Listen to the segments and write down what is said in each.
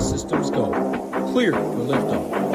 systems go. Clear for liftoff.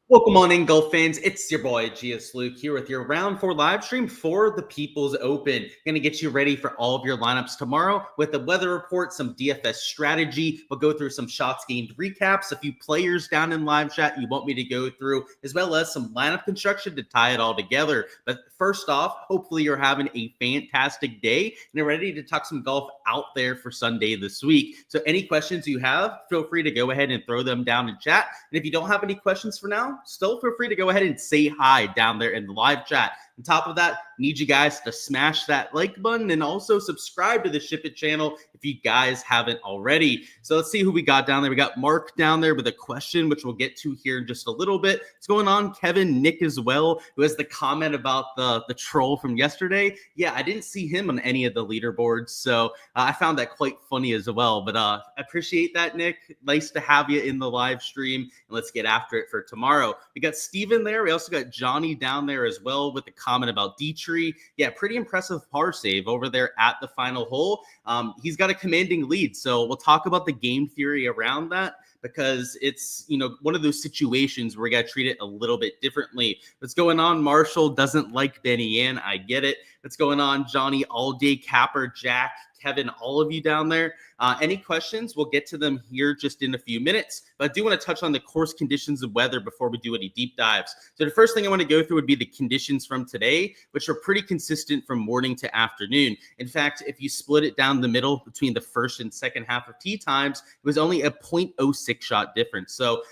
Welcome on in, golf fans. It's your boy, GS Luke, here with your Round 4 live stream for the People's Open. Going to get you ready for all of your lineups tomorrow with the weather report, some DFS strategy. We'll go through some shots gained recaps, a few players down in live chat you want me to go through, as well as some lineup construction to tie it all together. But first off, hopefully you're having a fantastic day and you're ready to talk some golf out there for Sunday this week. So any questions you have, feel free to go ahead and throw them down in chat. And if you don't have any questions for now, still feel free to go ahead and say hi down there in the live chat. On top of that, need you guys to smash that like button and also subscribe to the SHIPIT channel if you guys haven't already. So let's see who we got down there. We got Mark down there with a question, which we'll get to here in just a little bit. What's going on? Kevin, Nick as well, who has the comment about the troll from yesterday. Yeah, I didn't see him on any of the leaderboards, so I found that quite funny as well. But I appreciate that, Nick. Nice to have you in the live stream, and let's get after it for tomorrow. We got Steven there. We also got Johnny down there as well with the comment about Dietrich. Yeah, pretty impressive par save over there at the final hole. He's got a commanding lead, so we'll talk about the game theory around that, because it's, you know, one of those situations where we got to treat it a little bit differently. What's going on? Marshall doesn't like Benny Ann. I get it. What's going on? Johnny, All Day, Capper, Jack, Kevin, all of you down there. Any questions? We'll get to them here just in a few minutes. But I do want to touch on the course conditions and weather before we do any deep dives. So the first thing I want to go through would be the conditions from today, which are pretty consistent from morning to afternoon. In fact, if you split it down the middle between the first and second half of tee times, it was only a 0.06 shot difference. So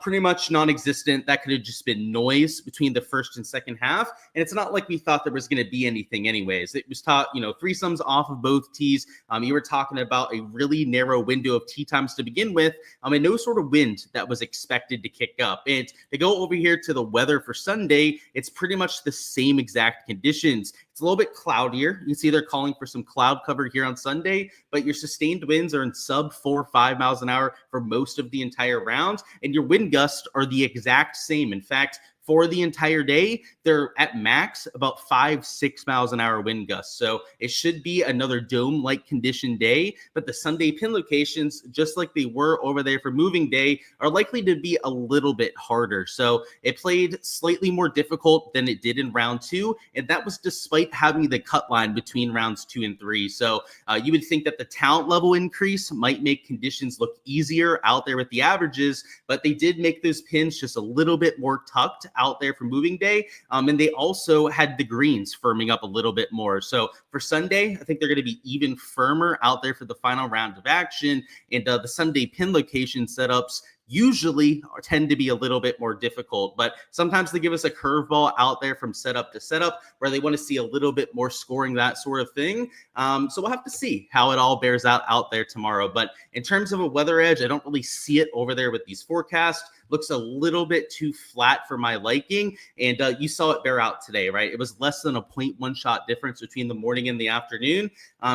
pretty much non-existent. That could have just been noise between the first and second half. And it's not like we thought there was going to be anything anyways. It was taught, you know, threesomes off of both tees. You were talking about a really narrow window of tee times to begin with, and no sort of wind that was expected to kick up. And to go over here to the weather for Sunday, it's pretty much the same exact conditions. It's a little bit cloudier. You can see they're calling for some cloud cover here on Sunday, but your sustained winds are in sub 4 or 5 miles an hour for most of the entire round, and your wind gusts are the exact same. In fact, for the entire day, they're at max about 5-6 miles an hour wind gusts. So it should be another dome-like condition day, but the Sunday pin locations, just like they were over there for moving day, are likely to be a little bit harder. So it played slightly more difficult than it did in round 2, and that was despite having the cut line between rounds 2 and 3. So you would think that the talent level increase might make conditions look easier out there with the averages, but they did make those pins just a little bit more tucked out there for moving day. And they also had the greens firming up a little bit more. So for Sunday, I think they're going to be even firmer out there for the final round of action. And the Sunday pin location setups usually tend to be a little bit more difficult, but sometimes they give us a curveball out there from setup to setup where they want to see a little bit more scoring, that sort of thing. So we'll have to see how it all bears out there tomorrow. But in terms of a weather edge, I don't really see it over there with these forecasts. Looks a little bit too flat for my liking, and you saw it bear out today, right? It was less than a 0.1 shot difference between the morning and the afternoon,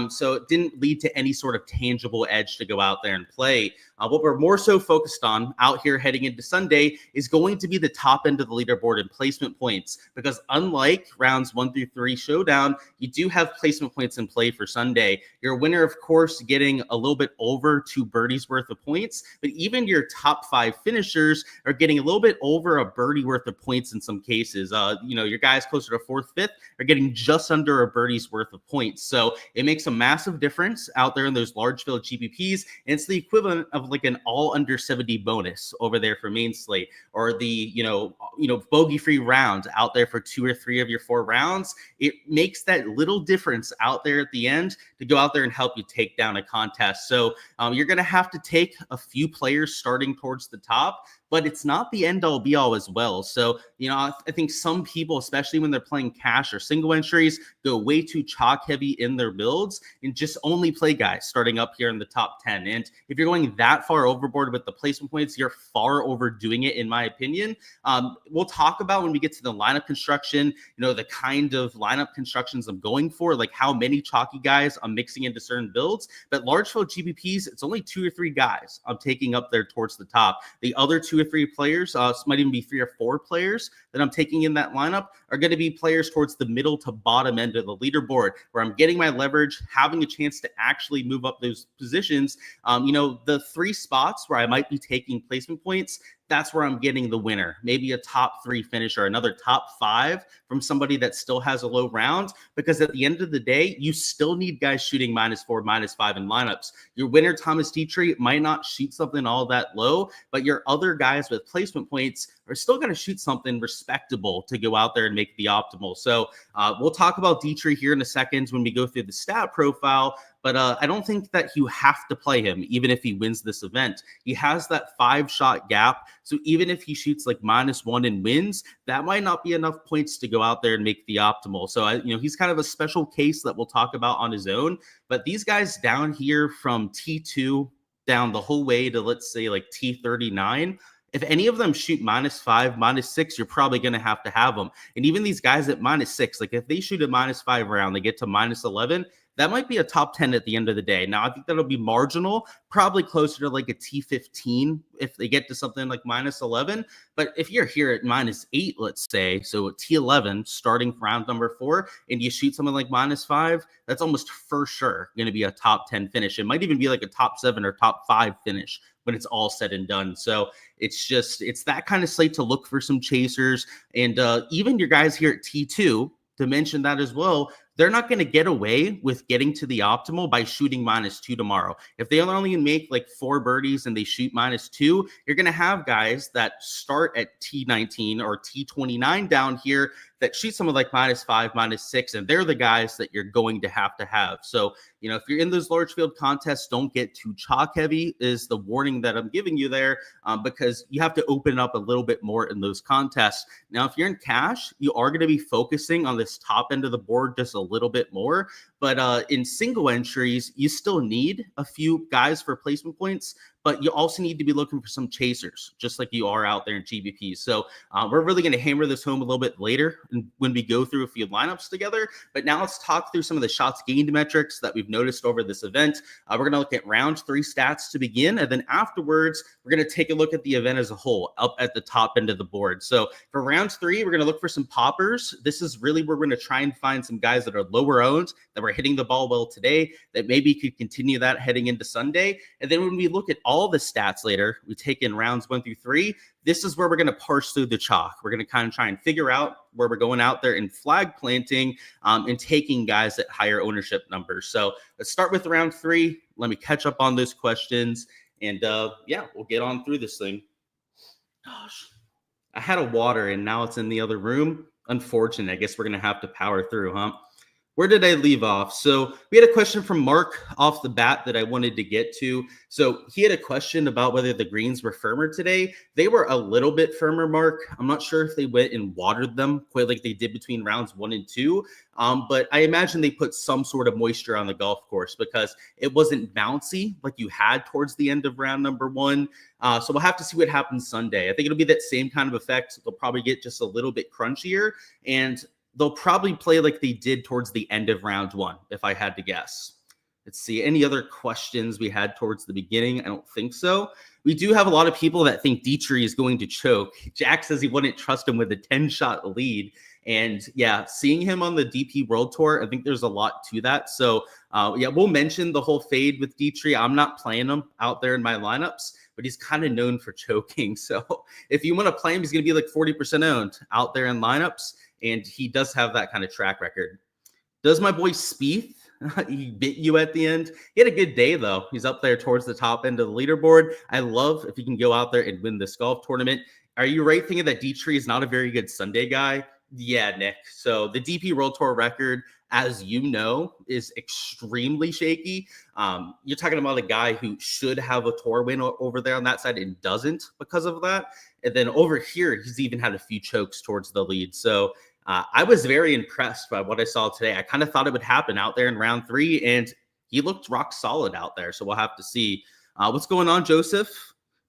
so it didn't lead to any sort of tangible edge to go out there and play. What we're more so focused on out here heading into Sunday is going to be the top end of the leaderboard and placement points, because unlike rounds 1 through 3 showdown, you do have placement points in play for Sunday. Your winner, of course, getting a little bit over 2 birdies worth of points, but even your top 5 finishers are getting a little bit over a birdie worth of points in some cases. Your guys closer to 4th, 5th are getting just under a birdie's worth of points. So it makes a massive difference out there in those large field GPPs. And it's the equivalent of like an all under 70 bonus over there for main slate, or the, bogey free round out there for 2 or 3 of your 4 rounds. It makes that little difference out there at the end to go out there and help you take down a contest. So you're going to have to take a few players starting towards the top, but it's not the end all be all as well. So, I think some people, especially when they're playing cash or single entries, go way too chalk heavy in their builds and just only play guys starting up here in the top 10. And if you're going that far overboard with the placement points, you're far overdoing it, in my opinion. We'll talk about when we get to the lineup construction, the kind of lineup constructions I'm going for, like how many chalky guys I'm mixing into certain builds. But large field GPPs, it's only 2 or 3 guys I'm taking up there towards the top. The other 2 or 3 players, might even be 3 or 4 players that I'm taking in that lineup, are going to be players towards the middle to bottom end of the leaderboard, where I'm getting my leverage, having a chance to actually move up those positions. The 3 spots where I might be taking placement points, that's where I'm getting the winner. Maybe a top 3 finish or another top 5 from somebody that still has a low round, because at the end of the day, you still need guys shooting -4, -5 in lineups. Your winner, Thomas Dietrich, might not shoot something all that low, but your other guys with placement points are still going to shoot something respectable to go out there and make the optimal. So we'll talk about Dietrich here in a second when we go through the stat profile. But I don't think that you have to play him, even if he wins this event. He has that 5-shot gap. So even if he shoots like -1 and wins, that might not be enough points to go out there and make the optimal. So, he's kind of a special case that we'll talk about on his own. But these guys down here from T2 down the whole way to, let's say, like T39, if any of them shoot -5, -6, you're probably going to have them. And even these guys at -6, like if they shoot a -5 round, they get to -11, that might be a top 10 at the end of the day. Now, I think that'll be marginal, probably closer to like a T15 if they get to something like -11. But if you're here at -8, let's say, so at T11 starting round number 4, and you shoot something like -5, that's almost for sure going to be a top 10 finish. It might even be like a top 7 or top 5 finish when it's all said and done. So it's that kind of slate to look for some chasers. And even your guys here at T2, to mention that as well, they're not going to get away with getting to the optimal by shooting -2 tomorrow. If they only make like 4 birdies and they shoot -2, you're going to have guys that start at T19 or T29 down here that shoot something like -5, -6, and they're the guys that you're going to have. So, if you're in those large field contests, don't get too chalk heavy is the warning that I'm giving you there, because you have to open up a little bit more in those contests. Now, if you're in cash, you are going to be focusing on this top end of the board just a little bit more. But in single entries, you still need a few guys for placement points, but you also need to be looking for some chasers, just like you are out there in GBP. So we're really going to hammer this home a little bit later when we go through a few lineups together. But now let's talk through some of the shots gained metrics that we've noticed over this event. We're going to look at round 3 stats to begin, and then afterwards, we're going to take a look at the event as a whole up at the top end of the board. So for round 3, we're going to look for some poppers. This is really where we're going to try and find some guys that are lower owned, that were hitting the ball well today, that maybe could continue that heading into Sunday. And then when we look at all the stats later, we take in rounds 1 through 3. This is where we're going to parse through the chalk. We're going to kind of try and figure out where we're going out there and flag planting and taking guys at higher ownership numbers. So let's start with round 3. Let me catch up on those questions. And we'll get on through this thing. Gosh, I had a water and now it's in the other room. Unfortunate. I guess we're going to have to power through, huh? Where did I leave off? So we had a question from Mark off the bat that I wanted to get to. So he had a question about whether the greens were firmer today. They were a little bit firmer, Mark. I'm not sure if they went and watered them quite like they did between rounds 1 and 2. But I imagine they put some sort of moisture on the golf course because it wasn't bouncy like you had towards the end of round number 1. So we'll have to see what happens Sunday. I think it'll be that same kind of effect. They'll probably get just a little bit crunchier, and they'll probably play like they did towards the end of round 1, if I had to guess. Let's see. Any other questions we had towards the beginning? I don't think so. We do have a lot of people that think Dietrich is going to choke. Jack says he wouldn't trust him with a 10-shot lead. And yeah, seeing him on the DP World Tour, I think there's a lot to that. So we'll mention the whole fade with Dietrich. I'm not playing him out there in my lineups, but he's kind of known for choking. So if you want to play him, he's going to be like 40% owned out there in lineups. And he does have that kind of track record. Does my boy Spieth, he bit you at the end? He had a good day, though. He's up there towards the top end of the leaderboard. I love if he can go out there and win this golf tournament. Are you right thinking that Dietrich is not a very good Sunday guy? Yeah, Nick. So the DP World Tour record as you know, is extremely shaky. You're talking about a guy who should have a tour win over there on that side and doesn't because of that. And then over here, he's even had a few chokes towards the lead. So I was very impressed by what I saw today. I kind of thought it would happen out there in round 3, and he looked rock solid out there. So we'll have to see what's going on, Joseph.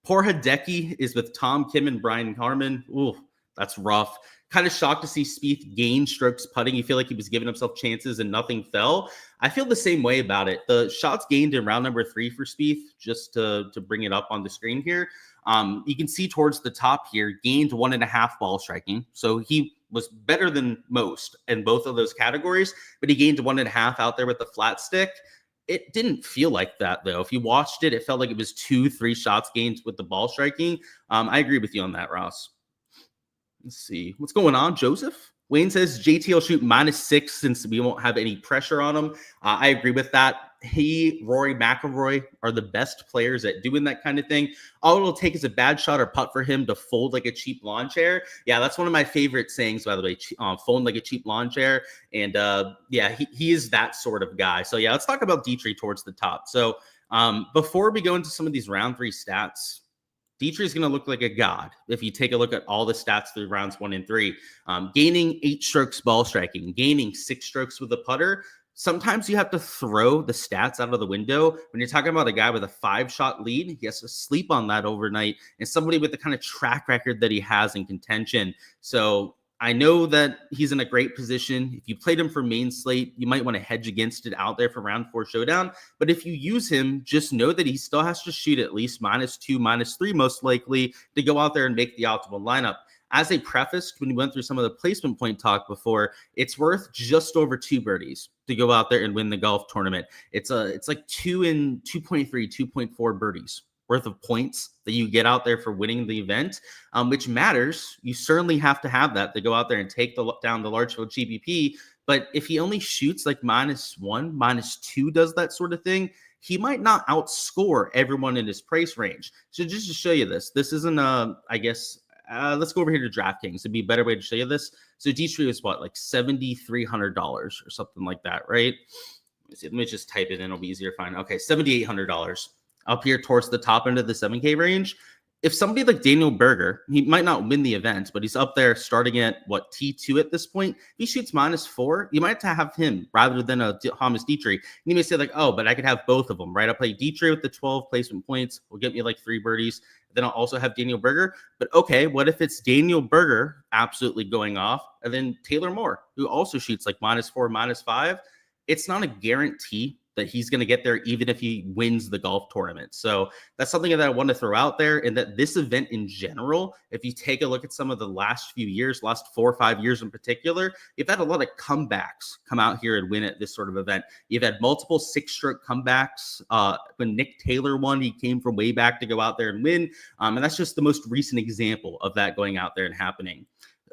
Poor Hideki is with Tom Kim and Brian Harmon. Ooh, that's rough. Kind of shocked to see Spieth gain strokes putting. You feel like he was giving himself chances and nothing fell. I feel the same way about it. The shots gained in round number 3 for Spieth, just to bring it up on the screen here. You can see towards the top here, gained 1.5 ball striking. So he was better than most in both of those categories, but he gained 1.5 out there with the flat stick. It didn't feel like that, though. If you watched it, it felt like it was 2-3 shots gained with the ball striking. I agree with you on that, Ross. Let's see. What's going on, Joseph? Wayne says JT will shoot -6 since we won't have any pressure on him. I agree with that. He, Rory McIlroy are the best players at doing that kind of thing. All it'll take is a bad shot or putt for him to fold like a cheap lawn chair. Yeah, that's one of my favorite sayings, by the way, fold like a cheap lawn chair. And yeah, he is that sort of guy. So yeah, let's talk about Dietrich towards the top. So before we go into some of these round 3 stats, Dietrich is going to look like a god if you take a look at all the stats through rounds 1 and 3. Gaining 8 strokes ball striking, gaining 6 strokes with a putter. Sometimes you have to throw the stats out of the window. When you're talking about a guy with a 5-shot lead, he has to sleep on that overnight, and somebody with the kind of track record that he has in contention. So I know that he's in a great position. If you played him for main slate, you might want to hedge against it out there for round 4 showdown. But if you use him, just know that he still has to shoot at least -2, -3, most likely, to go out there and make the optimal lineup. As a preface, when we went through some of the placement point talk before, it's worth just over 2 birdies to go out there and win the golf tournament. It's like 2.3, 2.4 birdies worth of points that you get out there for winning the event, which matters. You certainly have to have that to go out there and take down the large field GPP. But if he only shoots like -1, -2 does that sort of thing, he might not outscore everyone in his price range. So just to show you this isn't I guess, let's go over here to DraftKings. It'd be a better way to show you this. So Dietrich is what, like $7,300 or something like that, right? Let me just type it in. It'll be easier to find. Okay, $7,800 up here towards the top end of the 7K range. If somebody like Daniel Berger, he might not win the event, but he's up there starting at what, T2 at this point. If he shoots -4, you might have him rather than a Thomas Dietrich. And you may say like, oh, but I could have both of them, right? I'll play Dietrich with the 12 placement points. Will get me like 3 birdies. Then I'll also have Daniel Berger. But okay, what if it's Daniel Berger absolutely going off, and then Taylor Moore, who also shoots like -4, -5? It's not a guarantee that he's going to get there even if he wins the golf tournament. So that's something that I want to throw out there. And that this event in general, if you take a look at some of the last few years, last 4 or 5 years in particular, you've had a lot of comebacks come out here and win at this sort of event. You've had multiple 6-stroke comebacks. When Nick Taylor won, he came from way back to go out there and win. And that's just the most recent example of that going out there and happening.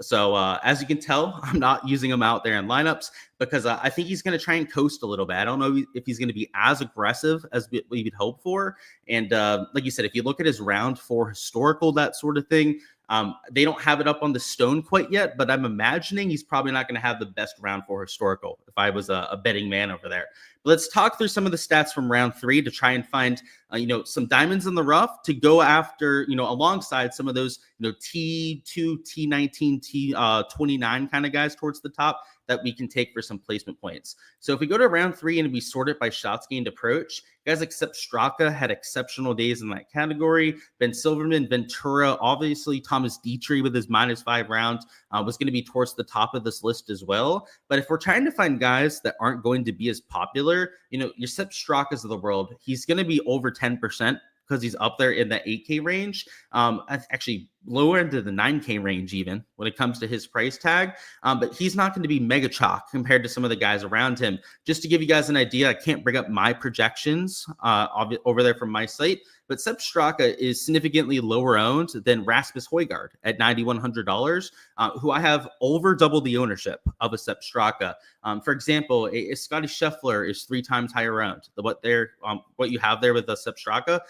So as you can tell, I'm not using him out there in lineups because I think he's going to try and coast a little bit. I don't know if he's going to be as aggressive as we would hope for. And like you said, if you look at his round 4 historical, that sort of thing, they don't have it up on the stone quite yet, but I'm imagining he's probably not going to have the best round 4 historical if I was a betting man over there. But let's talk through some of the stats from round 3 to try and find, some diamonds in the rough to go after, alongside some of those, T2, T19, T29 kind of guys towards the top that we can take for some placement points. So if we go to round 3 and we sort it by shots gained approach, guys like Sepp Straka had exceptional days in that category. Ben Silverman, Ventura, obviously Thomas Dietrich with his -5 rounds was going to be towards the top of this list as well. But if we're trying to find guys that aren't going to be as popular, your Sepp Strakas of the world, he's going to be over 10% because he's up there in the 8K range. Actually lower into the 9K range even when it comes to his price tag. But he's not going to be mega chalk compared to some of the guys around him. Just to give you guys an idea, I can't bring up my projections over there from my site, but Sepp Straka is significantly lower owned than Rasmus Højgaard at $9,100, who I have over double the ownership of a Sepp Straka. For example, a Scotty Scheffler is 3 times higher owned than what you have there with the Sepp Straka.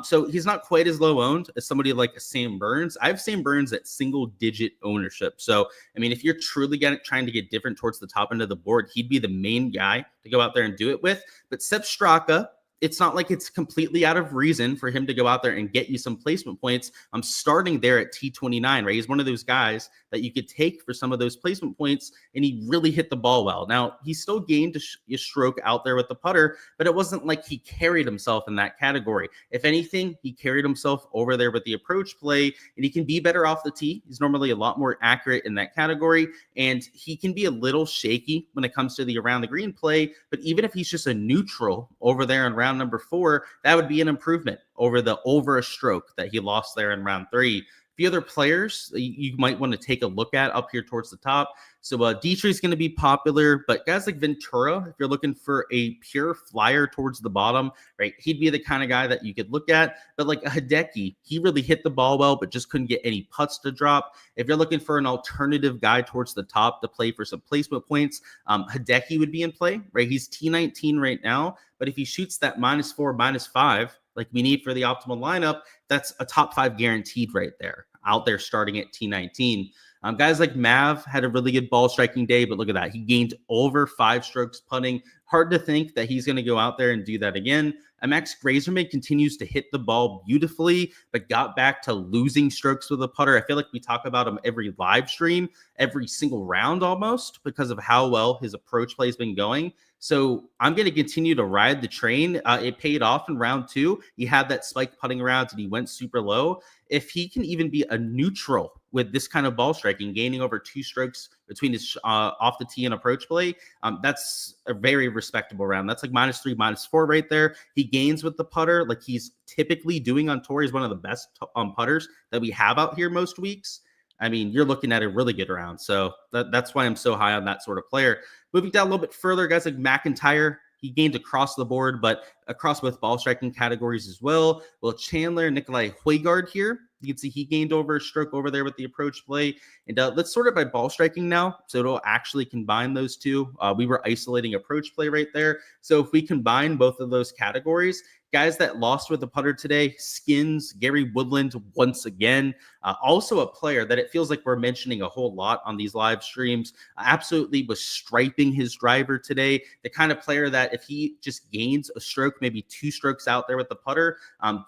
So he's not quite as low owned as somebody like a Sam Burns. Burns. I have Sam Burns at single-digit ownership. So, I mean, if you're truly trying to get different towards the top end of the board, he'd be the main guy to go out there and do it with. But Sepp Straka, it's not like it's completely out of reason for him to go out there and get you some placement points. I'm starting there at T29, right? He's one of those guys that you could take for some of those placement points, and he really hit the ball well. Now, he still gained a stroke out there with the putter, but it wasn't like he carried himself in that category. If anything, he carried himself over there with the approach play, and he can be better off the tee. He's normally a lot more accurate in that category, and he can be a little shaky when it comes to the around the green play, but even if he's just a neutral over there in round number 4, that would be an improvement over a stroke that he lost there in round 3. A few other players you might want to take a look at up here towards the top. So Dietrich is going to be popular, but guys like Ventura, if you're looking for a pure flyer towards the bottom, right, he'd be the kind of guy that you could look at. But like a Hideki, he really hit the ball well, but just couldn't get any putts to drop. If you're looking for an alternative guy towards the top to play for some placement points, Hideki would be in play, right? He's T19 right now, but if he shoots that -4, -5, like we need for the optimal lineup, that's a top 5 guaranteed right there, out there starting at T19. Guys like Mav had a really good ball striking day, but look at that. He gained over 5 strokes putting. Hard to think that he's going to go out there and do that again. Max Grazerman continues to hit the ball beautifully, but got back to losing strokes with a putter. I feel like we talk about him every live stream, every single round almost, because of how well his approach play has been going. So I'm going to continue to ride the train. It paid off in round 2. He had that spike putting round and he went super low. If he can even be a neutral with this kind of ball striking, gaining over 2 strokes between his off the tee and approach play, that's a very respectable round. That's like -3, -4 right there. He gains with the putter like he's typically doing on tour. He's one of the best putters that we have out here most weeks. I mean, you're looking at a really good round. So that's why I'm so high on that sort of player. Moving down a little bit further, guys like McIntyre, he gained across the board, but across both ball striking categories as well. Well, Chandler, Nikolai Højgaard here, you can see he gained over a stroke over there with the approach play. And let's sort it by ball striking now, so it'll actually combine those two. We were isolating approach play right there. So if we combine both of those categories, guys that lost with the putter today, Skins, Gary Woodland once again. Also a player that it feels like we're mentioning a whole lot on these live streams. Absolutely was striping his driver today. The kind of player that if he just gains a stroke, maybe 2 strokes out there with the putter,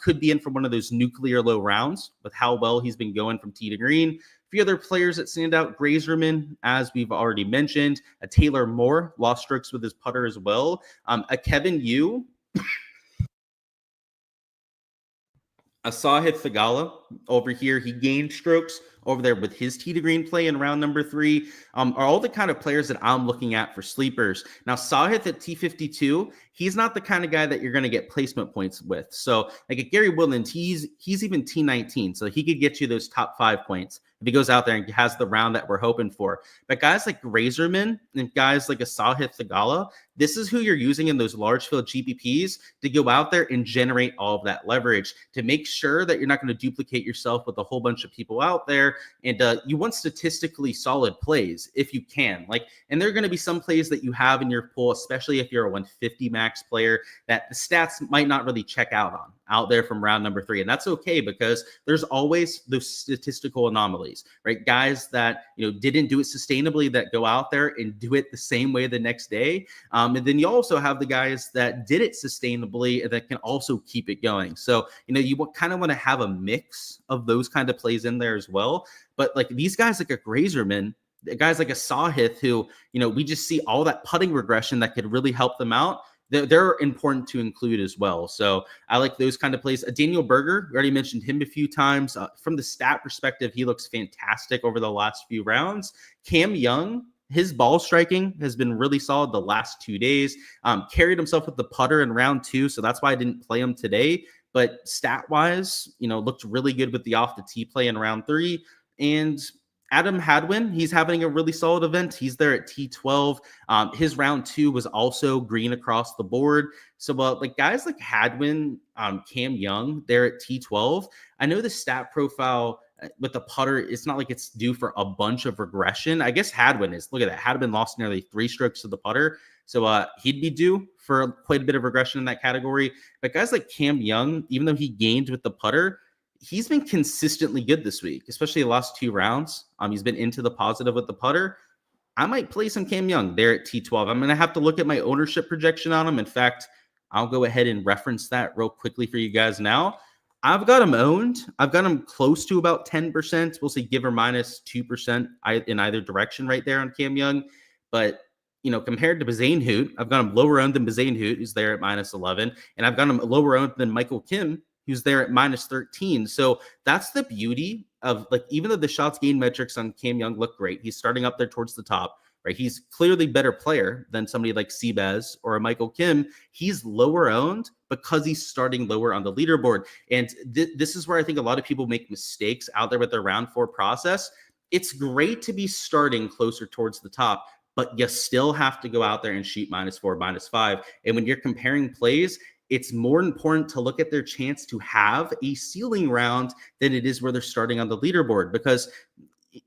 could be in for one of those nuclear low rounds with how well he's been going from tee to green. A few other players that stand out, Grazerman, as we've already mentioned. A Taylor Moore lost strokes with his putter as well. A Kevin Yu. Sahith Theegala over here, he gained strokes over there with his tee to green play in round number 3, are all the kind of players that I'm looking at for sleepers. Now, Sahith at T52, he's not the kind of guy that you're going to get placement points with. So like at Gary Woodland, he's even T19, so he could get you those top 5 points if he goes out there and has the round that we're hoping for. But guys like Grazerman and guys like a Sahith Theegala, this is who you're using in those large field GPPs to go out there and generate all of that leverage to make sure that you're not going to duplicate yourself with a whole bunch of people out there. And you want statistically solid plays if you can. And there are going to be some plays that you have in your pool, especially if you're a 150 max player, that the stats might not really check out there from round number 3. And that's okay, because there's always those statistical anomalies, right? Guys that, didn't do it sustainably that go out there and do it the same way the next day. And then you also have the guys that did it sustainably and that can also keep it going. So, you kind of want to have a mix of those kind of plays in there as well. But like these guys like a Grazerman, guys like a Sahith who, we just see all that putting regression that could really help them out. They're important to include as well. So I like those kind of plays. Daniel Berger, we already mentioned him a few times. From the stat perspective, he looks fantastic over the last few rounds. Cam Young, his ball striking has been really solid the last 2 days. Carried himself with the putter in round 2, so that's why I didn't play him today. But stat-wise, looked really good with the off-the-tee play in round 3. And Adam Hadwin, he's having a really solid event. He's there at T12. His round 2 was also green across the board. So, guys like Hadwin, Cam Young, they're at T12. I know the stat profile with the putter, it's not like it's due for a bunch of regression. I guess Hadwin is. Look at that. Hadwin lost nearly 3 strokes to the putter. So he'd be due for quite a bit of regression in that category. But guys like Cam Young, even though he gained with the putter, he's been consistently good this week, especially the last 2 rounds. He's been into the positive with the putter. I might play some Cam Young there at T12. I'm going to have to look at my ownership projection on him. In fact, I'll go ahead and reference that real quickly for you guys now. I've got him owned. I've got him close to about 10%. We'll say give or minus 2% in either direction right there on Cam Young. But, compared to Bazane Hoot, I've got him lower owned than Bazane Hoot, who's there at minus 11. And I've got him lower owned than Michael Kim, who's there at minus 13. So that's the beauty of, like, even though the shots gained metrics on Cam Young look great, he's starting up there towards the top, right? He's clearly better player than somebody like Seabass or a Michael Kim. He's lower owned because he's starting lower on the leaderboard. And this is where I think a lot of people make mistakes out there with their round 4 process. It's great to be starting closer towards the top, but you still have to go out there and shoot -4, -5. And when you're comparing plays, it's more important to look at their chance to have a ceiling round than it is where they're starting on the leaderboard. Because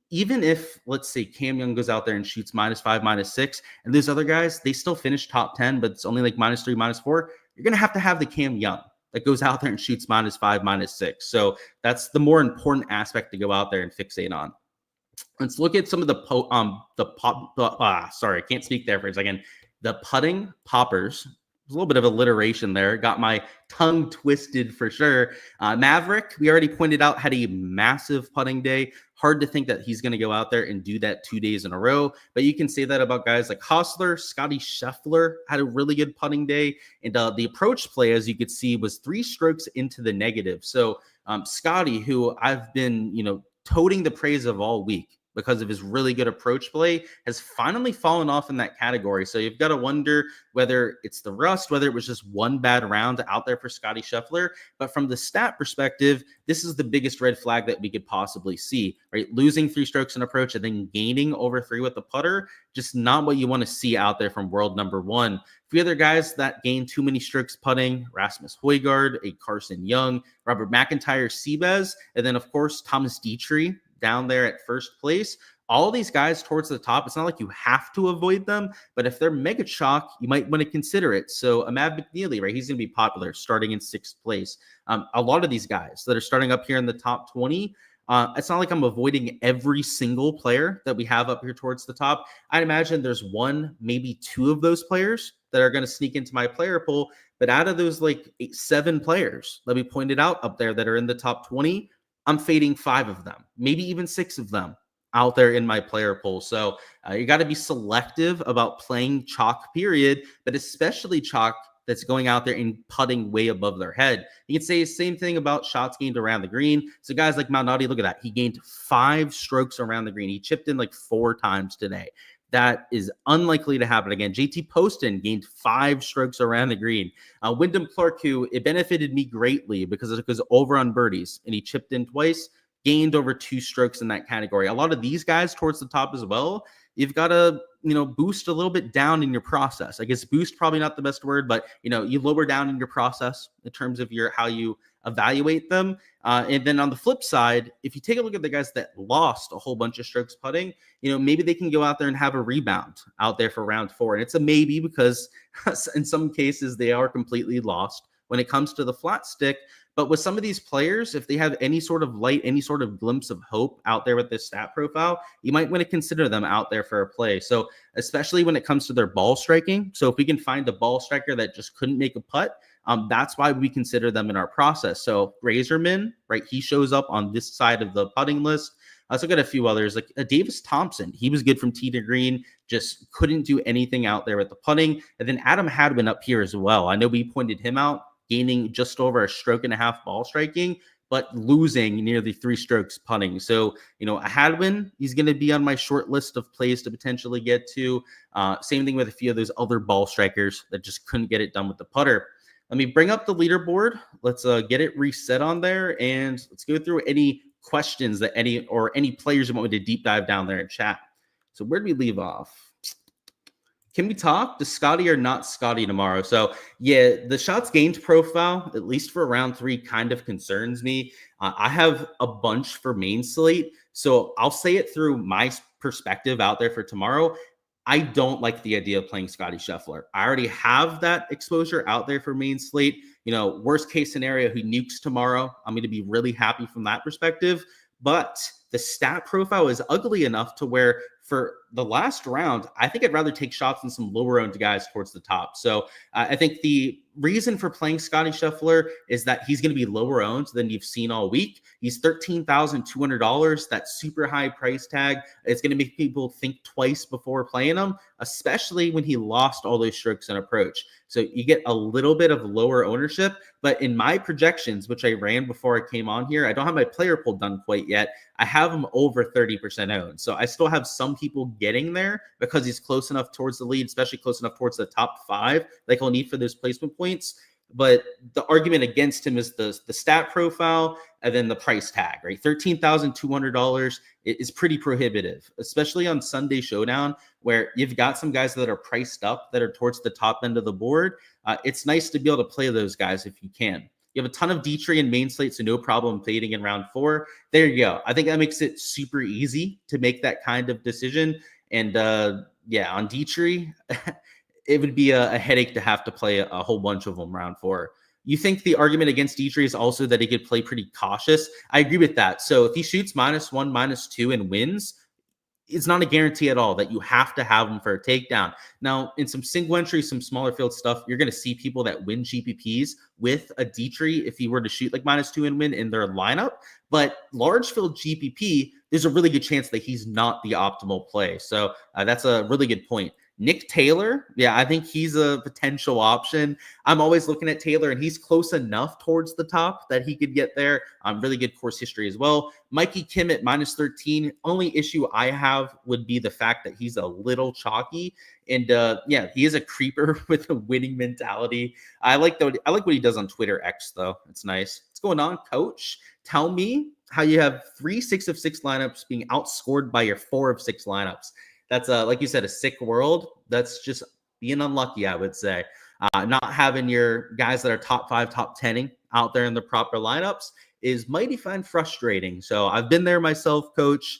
even if, let's say, Cam Young goes out there and shoots -5, -6, and those other guys, they still finish top 10, but it's only like -3, -4, you're going to have the Cam Young that goes out there and shoots -5, -6. So that's the more important aspect to go out there and fixate on. Let's look at some of sorry, I can't speak there for a second. The putting poppers. There's a little bit of alliteration there. Got my tongue twisted for sure. Maverick, we already pointed out, had a massive putting day. Hard to think that he's going to go out there and do that 2 days in a row. But you can say that about guys like Hostler. Scotty Scheffler had a really good putting day. And the approach play, as you could see, was 3 strokes into the negative. So Scotty, who I've been, toting the praise of all week because of his really good approach play, has finally fallen off in that category. So you've got to wonder whether it's the rust, whether it was just one bad round out there for Scotty Scheffler. But from the stat perspective, this is the biggest red flag that we could possibly see, right? Losing 3 strokes in approach and then gaining over 3 with the putter, just not what you want to see out there from world number 1. A few other guys that gained too many strokes putting: Rasmus Højgaard, a Carson Young, Robert McIntyre, Seabass, and then, of course, Thomas Dietrich down there at first place. All these guys towards the top, it's not like you have to avoid them, but if they're mega chalk, you might want to consider it. So Imad McNeely, right, he's going to be popular starting in 6th place. A lot of these guys that are starting up here in the top 20, it's not like I'm avoiding every single player that we have up here towards the top. I'd imagine there's 1, maybe 2 of those players that are going to sneak into my player pool. But out of those 7 players that we pointed out up there that are in the top 20, I'm fading 5 of them, maybe even 6 of them out there in my player pool. So you got to be selective about playing chalk, period, but especially chalk that's going out there and putting way above their head. You can say the same thing about shots gained around the green. So guys like Malnati, look at that. He gained 5 strokes around the green. He chipped in 4 times today. That is unlikely to happen again. JT Poston gained 5 strokes around the green. Wyndham Clark, who it benefited me greatly because it was over on birdies, and he chipped in twice, gained over 2 strokes in that category. A lot of these guys towards the top as well, you've got to, boost a little bit down in your process. I guess boost probably not the best word, but you lower down in your process in terms of how you evaluate them. And then on the flip side, if you take a look at the guys that lost a whole bunch of strokes putting, maybe they can go out there and have a rebound out there for round 4. And it's a maybe because in some cases they are completely lost when it comes to the flat stick. But with some of these players, if they have any sort of light, any sort of glimpse of hope out there with this stat profile, you might want to consider them out there for a play. So especially when it comes to their ball striking. So if we can find a ball striker that just couldn't make a putt, that's why we consider them in our process. So Razorman, right, he shows up on this side of the putting list. Let's look at a few others, like Davis Thompson. He was good from tee to green, just couldn't do anything out there with the putting. And then Adam Hadwin up here as well. I know we pointed him out, gaining just over 1.5 strokes ball striking, but losing nearly 3 strokes putting. So, a Hadwin, he's going to be on my short list of plays to potentially get to. Same thing with a few of those other ball strikers that just couldn't get it done with the putter. Let me bring up the leaderboard. Let's get it reset on there, and let's go through any questions that any players you want me to deep dive down there in chat. So where did we leave off? Can we talk to Scotty or not Scotty tomorrow? So yeah, the shots gained profile, at least for round 3, kind of concerns me. I have a bunch for main slate, so I'll say it through my perspective out there for tomorrow. I don't like the idea of playing Scotty Scheffler. I already have that exposure out there for main slate. Worst case scenario, he nukes tomorrow. I'm going to be really happy from that perspective. But the stat profile is ugly enough to where for the last round, I think I'd rather take shots on some lower owned guys towards the top. So I think the reason for playing Scotty Scheffler is that he's going to be lower owned than you've seen all week. He's $13,200. That super high price tag. It's going to make people think twice before playing him, especially when he lost all those strokes in approach. So you get a little bit of lower ownership. But in my projections, which I ran before I came on here, I don't have my player pool done quite yet. I have him over 30% owned. So I still have some people getting there because he's close enough towards the lead, especially close enough towards the top 5 like he'll need for those placement points. But the argument against him is the stat profile and then the price tag, right? $13,200 is pretty prohibitive, especially on Sunday Showdown, where you've got some guys that are priced up that are towards the top end of the board. It's nice to be able to play those guys if you can. You have a ton of Dietrich and main slate, so no problem fading in round 4. There you go. I think that makes it super easy to make that kind of decision. And on Dietrich, it would be a headache to have to play a whole bunch of them round 4. You think the argument against Dietrich is also that he could play pretty cautious? I agree with that. So if he shoots -1, -2 and wins, it's not a guarantee at all that you have to have him for a takedown. Now, in some single entry, some smaller field stuff, you're going to see people that win GPPs with a Dietrich if he were to shoot like -2 and win in their lineup. But large field GPP, there's a really good chance that he's not the optimal play. So that's a really good point. Nick Taylor, yeah, I think he's a potential option. I'm always looking at Taylor, and he's close enough towards the top that he could get there. Really good course history as well. Mikey Kim at -13. Only issue I have would be the fact that he's a little chalky. And he is a creeper with a winning mentality. I like what he does on Twitter X, though. It's nice. What's going on, coach? Tell me how you have 3 6 of 6 lineups being outscored by your 4 of 6 lineups. That's like you said, a sick world. That's just being unlucky, I would say. Not having your guys that are top 5, top 10 out there in the proper lineups is mighty fine frustrating. So I've been there myself, coach.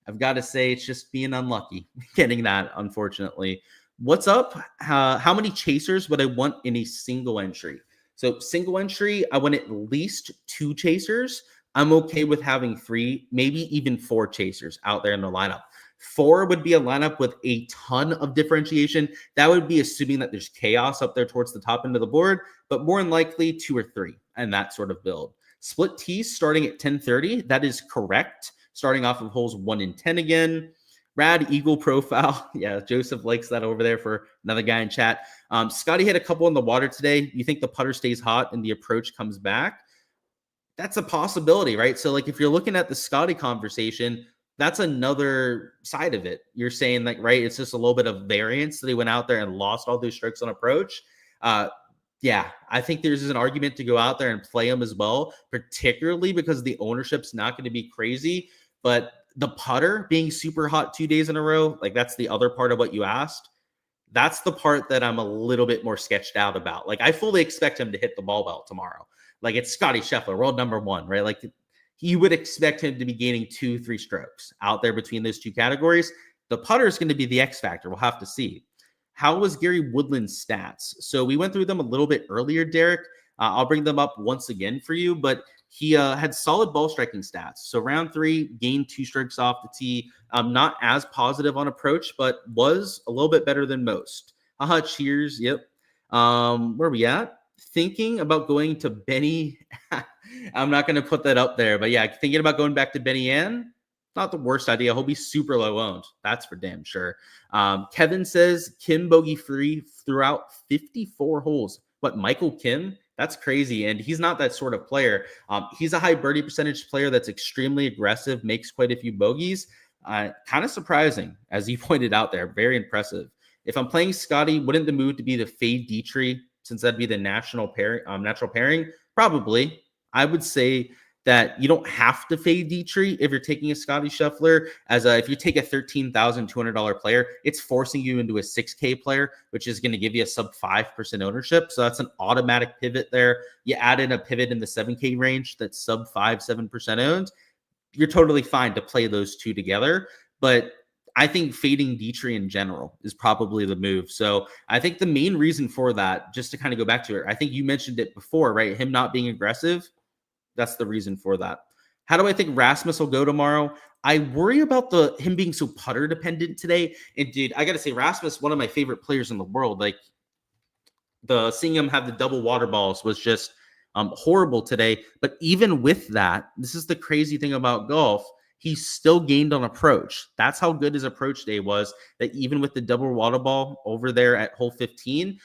I've got to say it's just being unlucky getting that, unfortunately. What's up? How many chasers would I want in a single entry? So single entry, I want at least 2 chasers. I'm okay with having 3, maybe even 4 chasers out there in the lineup. 4 would be a lineup with a ton of differentiation. That would be assuming that there's chaos up there towards the top end of the board, but more than likely 2 or 3 and that sort of build. Split tees starting at 1030. That is correct. Starting off of holes 1 and 10 again. Rad Eagle profile. Yeah, Joseph likes that over there for another guy in chat. Scotty hit a couple in the water today. You think the putter stays hot and the approach comes back? That's a possibility, right? So like if you're looking at the Scotty conversation, that's another side of it. You're saying like, right, it's just a little bit of variance that he went out there and lost all those strokes on approach. I think there's an argument to go out there and play him as well, particularly because the ownership's not going to be crazy. But the putter being super hot 2 days in a row, like that's the other part of what you asked. That's the part that I'm a little bit more sketched out about. Like I fully expect him to hit the ball well tomorrow. Like it's Scotty Scheffler, world number 1, right? Like you would expect him to be gaining 2-3 strokes out there between those 2 categories. The putter is going to be the X factor. We'll have to see. How was Gary Woodland's stats? So we went through them a little bit earlier, Derek. I'll bring them up once again for you, but he had solid ball striking stats. So round 3, gained 2 strokes off the tee. Not as positive on approach, but was a little bit better than most. Cheers. Yep. Where are we at? Thinking about going to Benny. I'm not going to put that up there, but yeah, thinking about going back to Benny Ann. Not the worst idea. He'll be super low owned. That's for damn sure. Kevin says Kim bogey free throughout 54 holes. What, Michael Kim? That's crazy. And he's not that sort of player. He's a high birdie percentage player that's extremely aggressive, makes quite a few bogeys. Kind of surprising, as you pointed out there. Very impressive. If I'm playing Scotty, wouldn't the move to be the fade Dietrich, since that'd be the natural pairing? Probably. I would say that you don't have to fade Dietrich if you're taking a Scotty Scheffler. If you take a $13,200 player, it's forcing you into a 6K player, which is going to give you a sub 5% ownership. So that's an automatic pivot there. You add in a pivot in the 7K range that's sub 5-7% owned. You're totally fine to play those 2 together. But I think fading Dietrich in general is probably the move. So I think the main reason for that, just to kind of go back to it, I think you mentioned it before, right? Him not being aggressive. That's the reason for that. How do I think Rasmus will go tomorrow? I worry about him being so putter dependent today. And dude, I got to say, Rasmus, one of my favorite players in the world. Like seeing him have the double water balls was just horrible today. But even with that, this is the crazy thing about golf. He still gained on approach. That's how good his approach day was, that even with the double water ball over there at hole 15,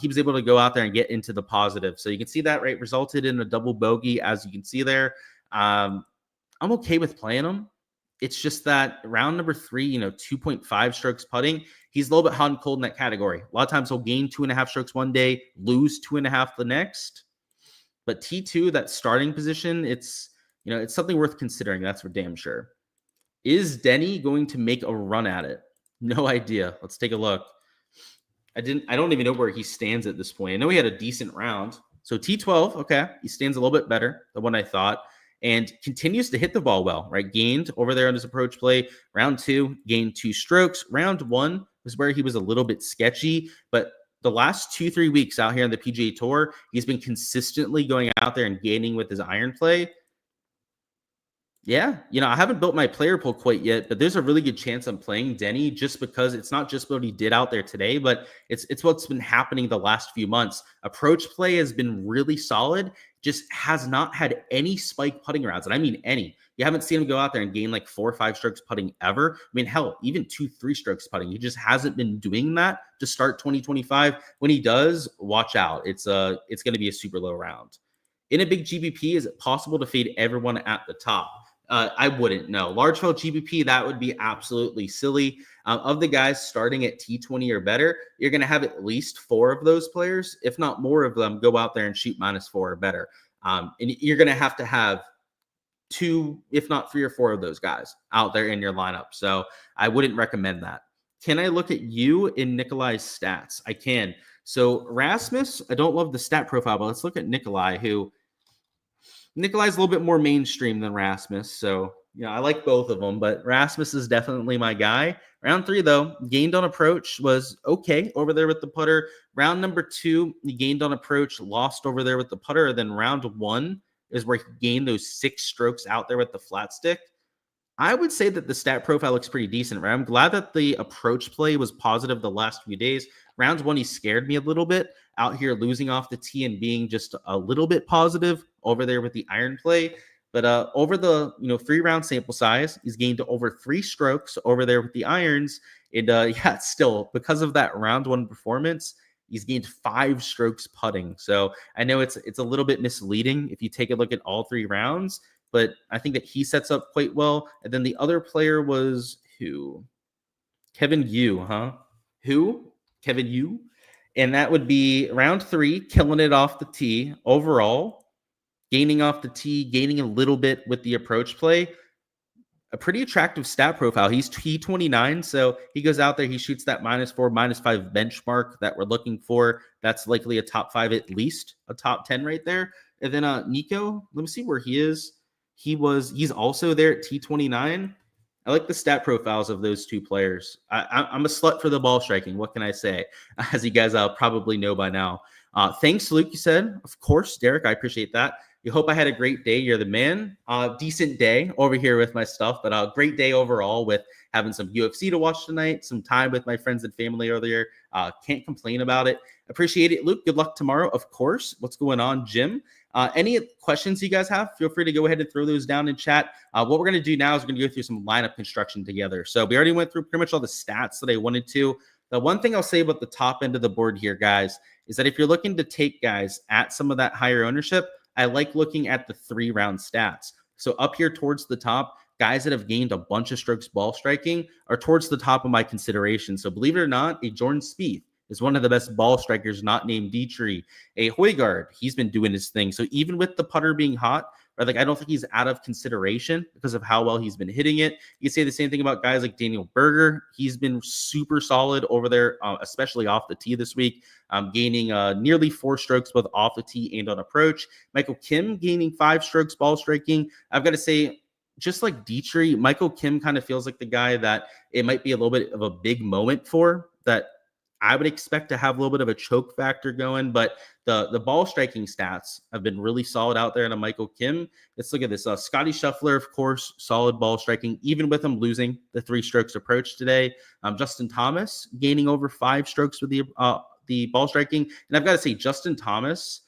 he was able to go out there and get into the positive. So you can see that, right? Resulted in a double bogey, as you can see there. I'm okay with playing him. It's just that round number 3, 2.5 strokes putting, he's a little bit hot and cold in that category. A lot of times he'll gain 2.5 strokes one day, lose 2.5 the next. But T2, that starting position, it's something worth considering. That's for damn sure. Is Denny going to make a run at it? No idea. Let's take a look. I don't even know where he stands at this point. I know he had a decent round. So T12, okay. He stands a little bit better than what I thought. And continues to hit the ball well, right? Gained over there on his approach play. Round 2, gained 2 strokes. Round 1 was where he was a little bit sketchy, but the last 2-3 weeks out here on the PGA Tour, he's been consistently going out there and gaining with his iron play. Yeah, I haven't built my player pool quite yet, but there's a really good chance I'm playing Denny just because it's not just what he did out there today, but it's what's been happening the last few months. Approach play has been really solid, just has not had any spike putting rounds, and I mean any. You haven't seen him go out there and gain like 4 or 5 strokes putting ever. I mean, hell, even 2-3 strokes putting. He just hasn't been doing that to start 2025. When he does, watch out. It's going to be a super low round. In a big GBP, is it possible to fade everyone at the top? I wouldn't know. Large field GBP, that would be absolutely silly. Of the guys starting at T20 or better, you're going to have at least 4 of those players, if not more of them, go out there and shoot -4 or better. And you're going to have 2, if not 3 or 4 of those guys out there in your lineup. So I wouldn't recommend that. Can I look at you in Nikolai's stats? I can. So Rasmus, I don't love the stat profile, but let's look at Nikolai, Nikolai's a little bit more mainstream than Rasmus. So, I like both of them, but Rasmus is definitely my guy. Round 3, though, gained on approach, was okay over there with the putter. Round number 2, he gained on approach, lost over there with the putter. Then round 1 is where he gained those 6 strokes out there with the flat stick. I would say that the stat profile looks pretty decent, right? I'm glad that the approach play was positive the last few days. Round 1, he scared me a little bit out here, losing off the tee and being just a little bit positive over there with the iron play. But over the 3-round sample size, he's gained over 3 strokes over there with the irons. And still, because of that round 1 performance, he's gained 5 strokes putting. So I know it's a little bit misleading if you take a look at all 3 rounds, but I think that he sets up quite well. And then the other player was who? Kevin Yu, huh? Who? Kevin Yu. And that would be round 3, killing it off the tee overall, gaining off the tee, gaining a little bit with the approach play. A pretty attractive stat profile. He's T29, so he goes out there, he shoots that -4, -5 benchmark that we're looking for. That's likely a top 5, at least a top 10 right there. And then Nico, let me see where he is. He's also there at T29. I like the stat profiles of those 2 players. I'm a slut for the ball striking. What can I say? As you guys probably know by now. Thanks, Luke, you said. Of course, Derek, I appreciate that. You hope I had a great day. You're the man. Decent day over here with my stuff, but a great day overall with having some UFC to watch tonight, some time with my friends and family earlier. Can't complain about it. Appreciate it, Luke. Good luck tomorrow, of course. What's going on, Jim? Any questions you guys have, feel free to go ahead and throw those down in chat. What we're going to do now is we're going to go through some lineup construction together. So we already went through pretty much all the stats that I wanted to. The one thing I'll say about the top end of the board here, guys, is that if you're looking to take guys at some of that higher ownership, I like looking at the 3-round stats. So up here towards the top, guys that have gained a bunch of strokes ball striking are towards the top of my consideration. So believe it or not, a Jordan Spieth is one of the best ball strikers, not named Dietrich. A Højgaard, he's been doing his thing. So even with the putter being hot, I don't think he's out of consideration because of how well he's been hitting it. You can say the same thing about guys like Daniel Berger. He's been super solid over there, especially off the tee this week, gaining nearly 4 strokes both off the tee and on approach. Michael Kim gaining 5 strokes ball striking. I've got to say, just like Dietrich, Michael Kim kind of feels like the guy that it might be a little bit of a big moment for, that I would expect to have a little bit of a choke factor going, but the ball striking stats have been really solid out there in a Michael Kim. Let's look at this. Scotty Scheffler, of course, solid ball striking, even with him losing the 3 strokes approach today. Justin Thomas gaining over 5 strokes with the ball striking. And I've got to say, Justin Thomas,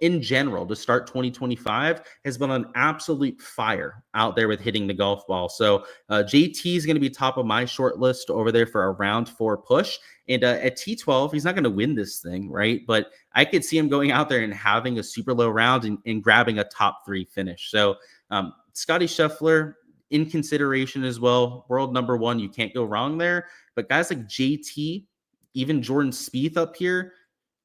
in general, to start 2025, has been on absolute fire out there with hitting the golf ball. So JT is going to be top of my short list over there for a round 4 push. And at T12, he's not going to win this thing, right? But I could see him going out there and having a super low round and grabbing a top 3 finish. So Scotty Scheffler in consideration as well. World number 1, you can't go wrong there. But guys like JT, even Jordan Spieth up here,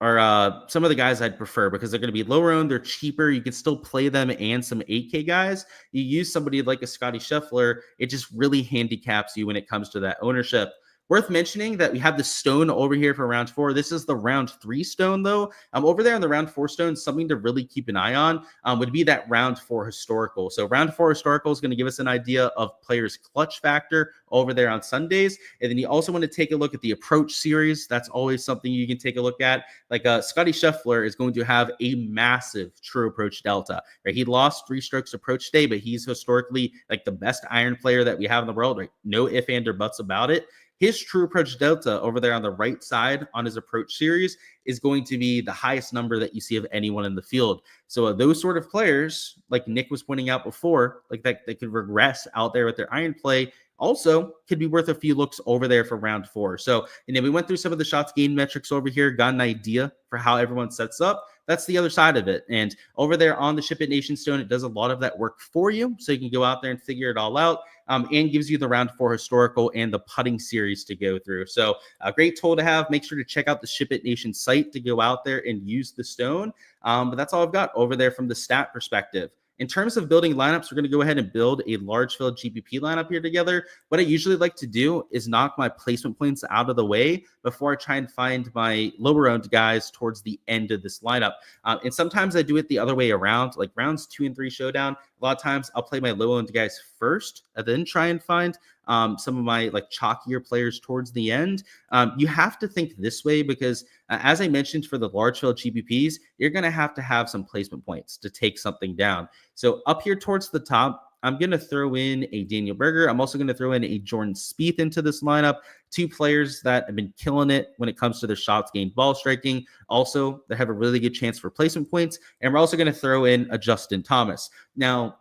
are some of the guys I'd prefer because they're going to be lower owned. They're cheaper. You can still play them and some 8K guys. You use somebody like a Scotty Scheffler, it just really handicaps you when it comes to that ownership. Worth mentioning that we have the stone over here for round 4. This is the round 3 stone, though. Over there on the round 4 stone, something to really keep an eye on would be that round 4 historical. So round 4 historical is going to give us an idea of players' clutch factor over there on Sundays. And then you also want to take a look at the approach series. That's always something you can take a look at. Like Scotty Scheffler is going to have a massive true approach delta. Right? He lost 3 strokes approach today, but he's historically like the best iron player that we have in the world. Right? No ifs, ands, or buts about it. His true approach delta over there on the right side on his approach series is going to be the highest number that you see of anyone in the field. So those sort of players, like Nick was pointing out before, like that they could regress out there with their iron play, also could be worth a few looks over there for round 4. So, and then we went through some of the shots gained metrics over here, got an idea for how everyone sets up. That's the other side of it. And over there on the SHIPIT Nation Stone, it does a lot of that work for you. So you can go out there and figure it all out, and gives you the round 4 historical and the putting series to go through. So a great tool to have. Make sure to check out the SHIPIT Nation site to go out there and use the stone. But that's all I've got over there from the stat perspective. In terms of building lineups, we're going to go ahead and build a large field GPP lineup here together. What I usually like to do is knock my placement points out of the way before I try and find my lower owned guys towards the end of this lineup. And sometimes I do it the other way around, like rounds 2 and 3 showdown. A lot of times I'll play my low owned guys first and then try and find some of my like chalkier players towards the end. You have to think this way because as I mentioned, for the large field GPPs, you're going to have some placement points to take something down. So up here towards the top, I'm going to throw in a Daniel Berger. I'm also going to throw in a Jordan Spieth into this lineup. 2 players that have been killing it when it comes to their shots gained ball striking. Also, they have a really good chance for placement points. And we're also going to throw in a Justin Thomas. Now,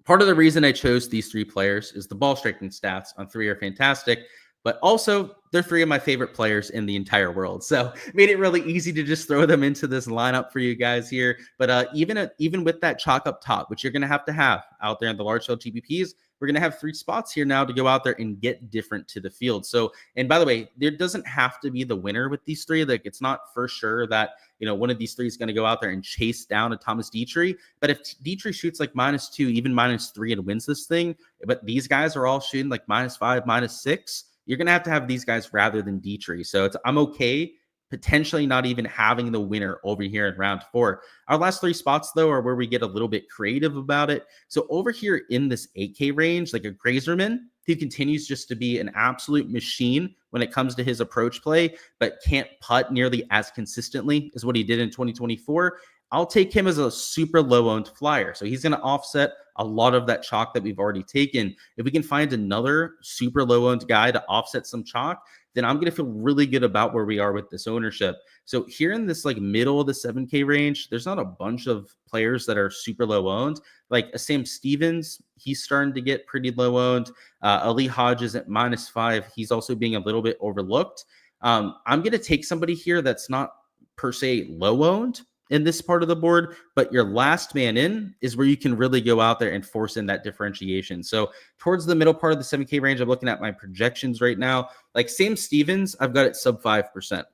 part of the reason I chose these 3 players is the ball striking stats on 3 are fantastic, but also they're 3 of my favorite players in the entire world. So made it really easy to just throw them into this lineup for you guys here. But even with that chalk up top, which you're going to have out there in the large field GPPs, we're going to have 3 spots here now to go out there and get different to the field. So, and by the way, there doesn't have to be the winner with these 3. Like it's not for sure that, one of these 3 is going to go out there and chase down a Thomas Dietrich. But if Dietrich shoots like -2, even -3 and wins this thing, but these guys are all shooting like -5, -6, you're going to have these guys rather than Dietrich. So I'm okay potentially not even having the winner over here in round 4. Our last 3 spots, though, are where we get a little bit creative about it. So over here in this 8K range, like a Grazerman, who continues just to be an absolute machine when it comes to his approach play, but can't putt nearly as consistently as what he did in 2024. I'll take him as a super low-owned flyer. So he's going to offset a lot of that chalk that we've already taken. If we can find another super low-owned guy to offset some chalk, then I'm going to feel really good about where we are with this ownership. So here in this like middle of the 7K range, there's not a bunch of players that are super low-owned. Like a Sam Stevens, he's starting to get pretty low-owned. Ali Hodges at -5, he's also being a little bit overlooked. I'm going to take somebody here that's not per se low-owned in this part of the board, but your last man in is where you can really go out there and force in that differentiation. So towards the middle part of the 7K range, I'm looking at my projections right now. Like Sam Stevens, I've got it sub 5%.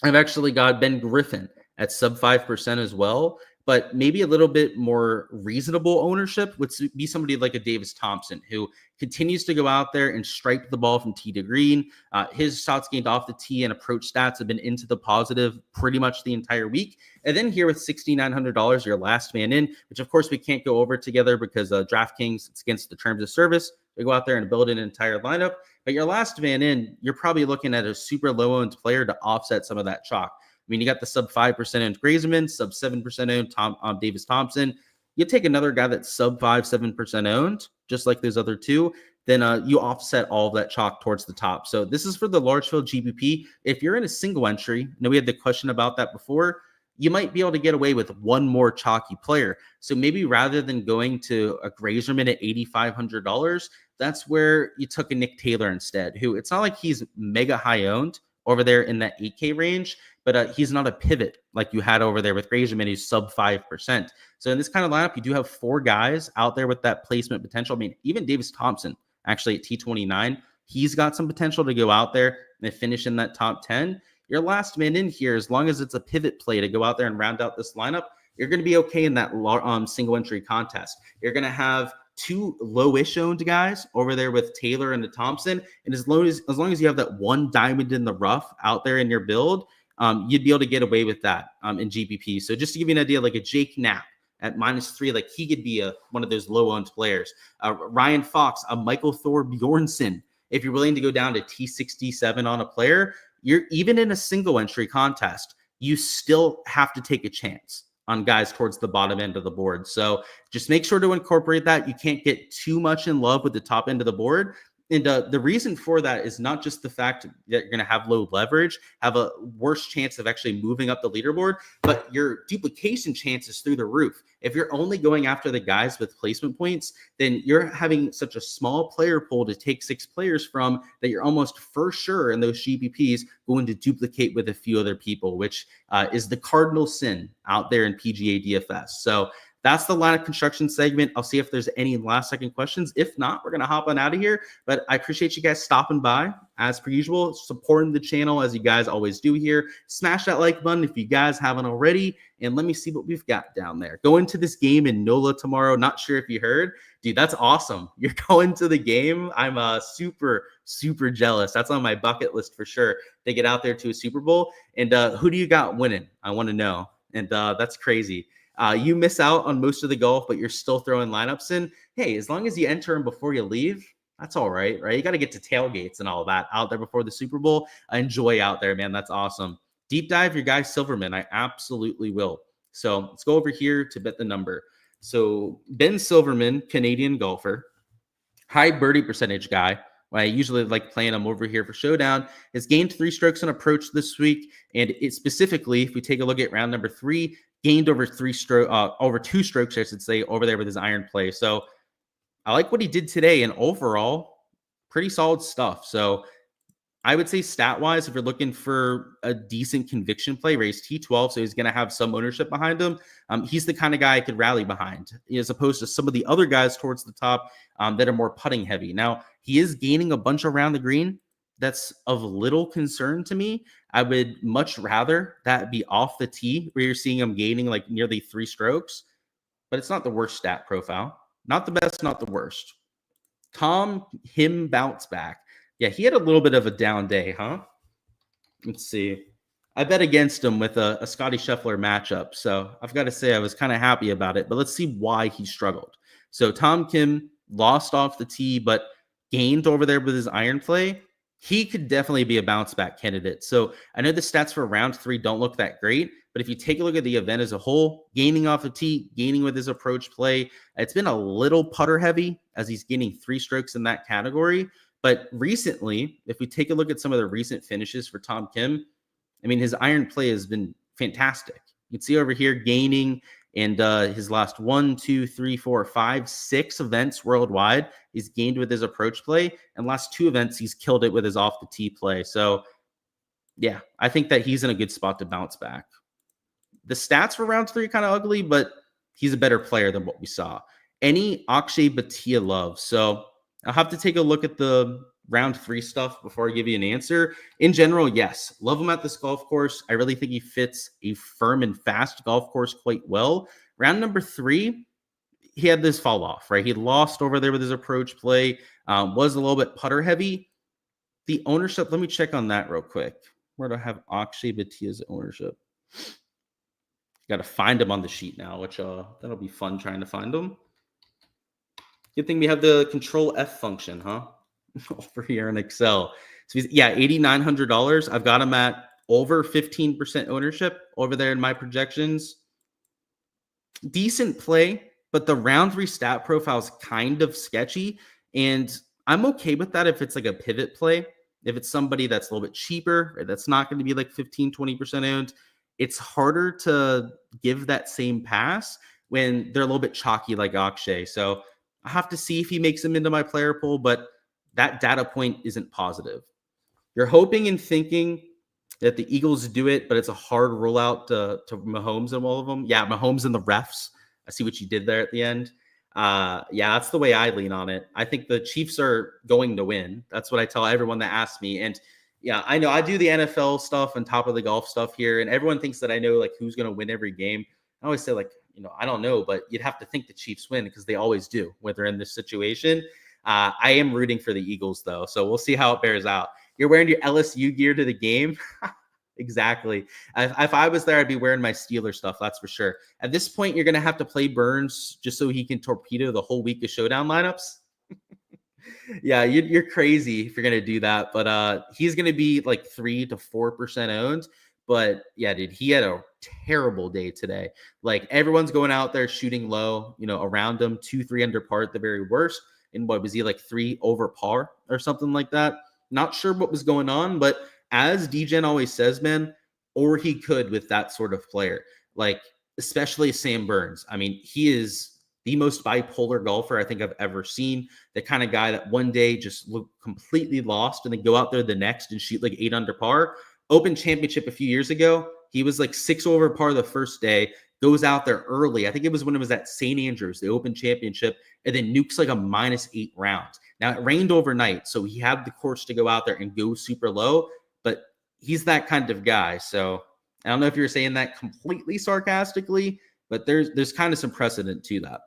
I've actually got Ben Griffin at sub 5% as well. but maybe a little bit more reasonable ownership would be somebody like a Davis Thompson, who continues to go out there and strike the ball from tee to green. His shots gained off the tee and approach stats have been into the positive pretty much the entire week. And then here with $6,900, your last man in, which of course we can't go over together because DraftKings, it's against the terms of service. We go out there and build an entire lineup. But your last man in, you're probably looking at a super low-owned player to offset some of that chalk. I mean, you got the sub 5% owned Grazeman, sub 7% owned Davis Thompson. You take another guy that's sub 7% owned, just like those other two, then you offset all of that chalk towards the top. So this is for the large field GPP. If you're in a single entry, I know we had the question about that before, you might be able to get away with one more chalky player. So maybe rather than going to a Grazerman at $8,500, that's where you took a Nick Taylor instead, who it's not like he's mega high owned over there in that 8K range, but he's not a pivot like you had over there with Grazerman, who's sub 5%. So in this kind of lineup, you do have 4 guys out there with that placement potential. I mean, even Davis Thompson, actually at T29, he's got some potential to go out there and finish in that top 10. Your last man in here, as long as it's a pivot play to go out there and round out this lineup, you're going to be okay in that single entry contest. You're going to have 2 lowish owned guys over there with Taylor and the Thompson. And as long as you have that one diamond in the rough out there in your build, you'd be able to get away with that in GPP. So just to give you an idea, like a Jake Knapp at -3, like he could be one of those low-owned players. Ryan Fox, a Michael Thor Bjornsson. If you're willing to go down to T67 on a player, you're even in a single entry contest, you still have to take a chance on guys towards the bottom end of the board. So just make sure to incorporate that. You can't get too much in love with the top end of the board. And the reason for that is not just the fact that you're going to have low leverage, have a worse chance of actually moving up the leaderboard, but your duplication chance is through the roof. If you're only going after the guys with placement points, then you're having such a small player pool to take 6 players from that you're almost for sure in those GPPs going to duplicate with a few other people, which is the cardinal sin out there in PGA DFS. So that's the lineup construction segment. I'll see if there's any last second questions. If not, we're going to hop on out of here. But I appreciate you guys stopping by as per usual, supporting the channel as you guys always do here. Smash that like button if you guys haven't already. And let me see what we've got down there. Going to this game in NOLA tomorrow. Not sure if you heard. Dude, that's awesome. You're going to the game. I'm super, super jealous. That's on my bucket list for sure to get out there to a Super Bowl. And who do you got winning? I want to know. And that's crazy. You miss out on most of the golf, but you're still throwing lineups in. Hey, as long as you enter them before you leave, that's all right, right? You got to get to tailgates and all that out there before the Super Bowl. Enjoy out there, man. That's awesome. Deep dive your guy Silverman. I absolutely will. So let's go over here to bet the number. So Ben Silverman, Canadian golfer, high birdie percentage guy. I usually like playing him over here for Showdown, has gained 3 strokes on approach this week. And it specifically, if we take a look at round number 3, gained over 2 strokes, I should say, over there with his iron play. So I like what he did today, and overall, pretty solid stuff. So I would say stat-wise, if you're looking for a decent conviction play, raised T12, so he's going to have some ownership behind him. He's the kind of guy I could rally behind, as opposed to some of the other guys towards the top that are more putting heavy. Now, he is gaining a bunch around the green. That's of little concern to me. I would much rather that be off the tee, where you're seeing him gaining like nearly 3 strokes, but it's not the worst stat profile. Not the best, not the worst. Tom Kim bounce back. Yeah, he had a little bit of a down day, huh? Let's see. I bet against him with a Scotty Scheffler matchup, so I've got to say I was kind of happy about it, but let's see why he struggled. So Tom Kim lost off the tee, but gained over there with his iron play. He could definitely be a bounce back candidate. So I know the stats for round 3 don't look that great, but if you take a look at the event as a whole, gaining off the tee, gaining with his approach play, it's been a little putter heavy as he's gaining 3 strokes in that category. But recently, if we take a look at some of the recent finishes for Tom Kim, I mean, his iron play has been fantastic. You can see over here gaining in his last 1, 2, 3, 4, 5, 6 events worldwide. He's gained with his approach play, and last 2 events, he's killed it with his off the tee play. So yeah, I think that he's in a good spot to bounce back. The stats for round 3 kind of ugly, but he's a better player than what we saw. Any Akshay Bhatia love. So I'll have to take a look at the round 3 stuff before I give you an answer. In general, yes, love him at this golf course. I really think he fits a firm and fast golf course quite well. Round number 3, he had this fall off, right? He lost over there with his approach play, was a little bit putter heavy. The ownership, let me check on that real quick. Where do I have Akshay Bhatia's ownership? Got to find him on the sheet now, which that'll be fun trying to find him. Good thing we have the Control F function, huh? Over here in Excel. So he's, yeah, $8,900. I've got him at over 15% ownership over there in my projections. Decent play, but the round 3 stat profile is kind of sketchy. And I'm okay with that if it's like a pivot play. If it's somebody that's a little bit cheaper, or that's not going to be like 15, 20% owned, it's harder to give that same pass when they're a little bit chalky like Akshay. So I have to see if he makes him into my player pool, but that data point isn't positive. You're hoping and thinking that the Eagles do it, but it's a hard rollout to Mahomes and all of them. Yeah, Mahomes and the refs. I see what you did there at the end. Yeah, that's the way I lean on it. I think the Chiefs are going to win. That's what I tell everyone that asks me. And yeah, I know I do the NFL stuff and top of the golf stuff here, and everyone thinks that I know like who's going to win every game. I always say like, I don't know, but you'd have to think the Chiefs win because they always do when they're in this situation. I am rooting for the Eagles though, so we'll see how it bears out. You're wearing your LSU gear to the game. Exactly. If I was there, I'd be wearing my Steeler stuff. That's for sure. At this point, you're going to have to play Burns just so he can torpedo the whole week of showdown lineups. Yeah, you're crazy if you're going to do that. But he's going to be like 3 to 4% owned. But yeah, dude, he had a terrible day today. Like everyone's going out there shooting low, around him, 2-3 under par at the very worst. And what was he like 3 over par or something like that? Not sure what was going on, but as DGen always says, man, or he could with that sort of player, like especially Sam Burns. I mean, he is the most bipolar golfer I think I've ever seen. The kind of guy that one day just look completely lost and then go out there the next and shoot like 8 under par. Open Championship a few years ago, he was like 6 over par the first day, goes out there early. I think it was when it was at St. Andrews, the Open Championship, and then nukes like a -8 round. Now it rained overnight, so he had the course to go out there and go super low, but he's that kind of guy. So I don't know if you're saying that completely sarcastically, but there's kind of some precedent to that.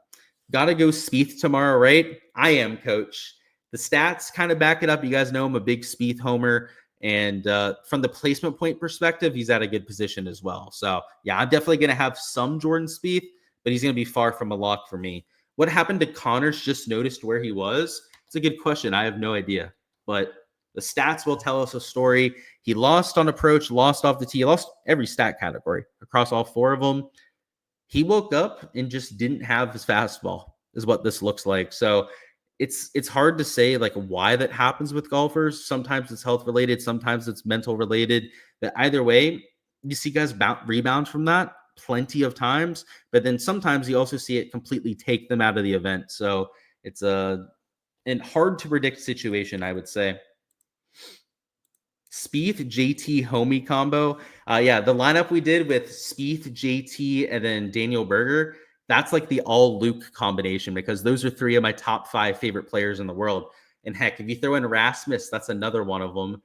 Got to go Spieth tomorrow, right? I am, coach. The stats kind of back it up. You guys know I'm a big Spieth homer. And from the placement point perspective, he's at a good position as well. So yeah, I'm definitely going to have some Jordan Spieth, but he's going to be far from a lock for me. What happened to Connors? Just noticed where he was. It's a good question. I have no idea, but the stats will tell us a story. He lost on approach, lost off the tee, lost every stat category across all 4 of them. He woke up and just didn't have his fastball is what this looks like. So it's hard to say like why that happens with golfers. Sometimes it's health related, sometimes it's mental related. But either way, you see guys rebound from that plenty of times, but then sometimes you also see it completely take them out of the event. So it's an hard to predict situation, I would say. Spieth, JT, Homie combo. Yeah, the lineup we did with Spieth, JT, and then Daniel Berger, that's like the all Luke combination because those are 3 of my top 5 favorite players in the world. And heck, if you throw in Rasmus, that's another one of them.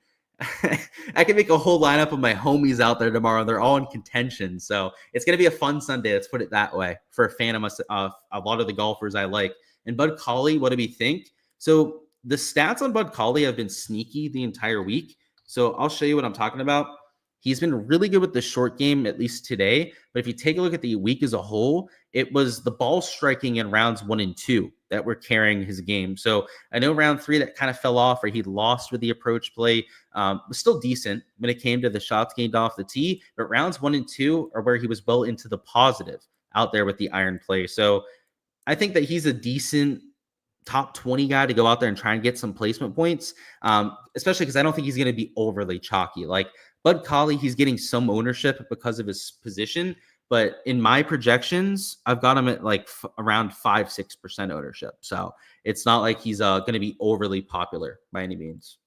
I can make a whole lineup of my homies out there tomorrow. They're all in contention. So it's going to be a fun Sunday. Let's put it that way for a fan of a lot of the golfers I like. And Bud Colley, what do we think? So the stats on Bud Colley have been sneaky the entire week. So I'll show you what I'm talking about. He's been really good with the short game, at least today. But if you take a look at the week as a whole, it was the ball striking in rounds 1 and 2 that were carrying his game. So I know round 3 that kind of fell off, or he lost with the approach play. Was still decent when it came to the shots gained off the tee. But rounds 1 and 2 are where he was well into the positive out there with the iron play. So I think that he's a decent top 20 guy to go out there and try and get some placement points, especially because I don't think he's going to be overly chalky. Like Bud Colley, he's getting some ownership because of his position, but in my projections, I've got him at like around 5-6% ownership. So it's not like he's going to be overly popular by any means.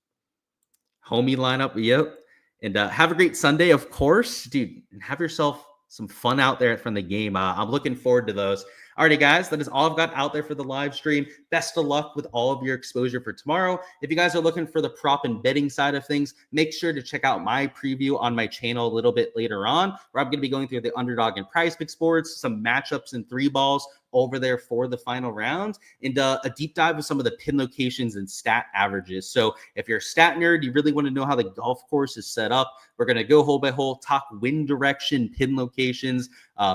Homie lineup, yep. And have a great Sunday, of course, dude. And have yourself some fun out there from the game. I'm looking forward to those. Alrighty, guys, that is all I've got out there for the live stream. Best of luck with all of your exposure for tomorrow. If you guys are looking for the prop and betting side of things, make sure to check out my preview on my channel a little bit later on, where I'm going to be going through the underdog and prize pick sports, some matchups and three balls over there for the final round, and a deep dive of some of the pin locations and stat averages. So if you're a stat nerd, you really want to know how the golf course is set up, we're going to go hole by hole, talk wind direction, pin locations,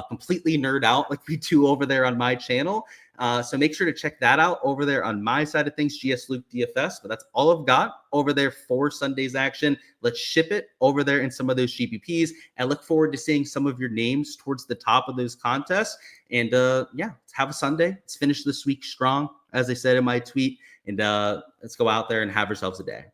completely nerd out like we do over there on my channel. So make sure to check that out over there on my side of things, LukeDFS. But that's all I've got over there for Sunday's action. Let's ship it over there in some of those GPPs, and look forward to seeing some of your names towards the top of those contests. And yeah, let's have a Sunday. Let's finish this week strong, as I said in my tweet, and let's go out there and have ourselves a day.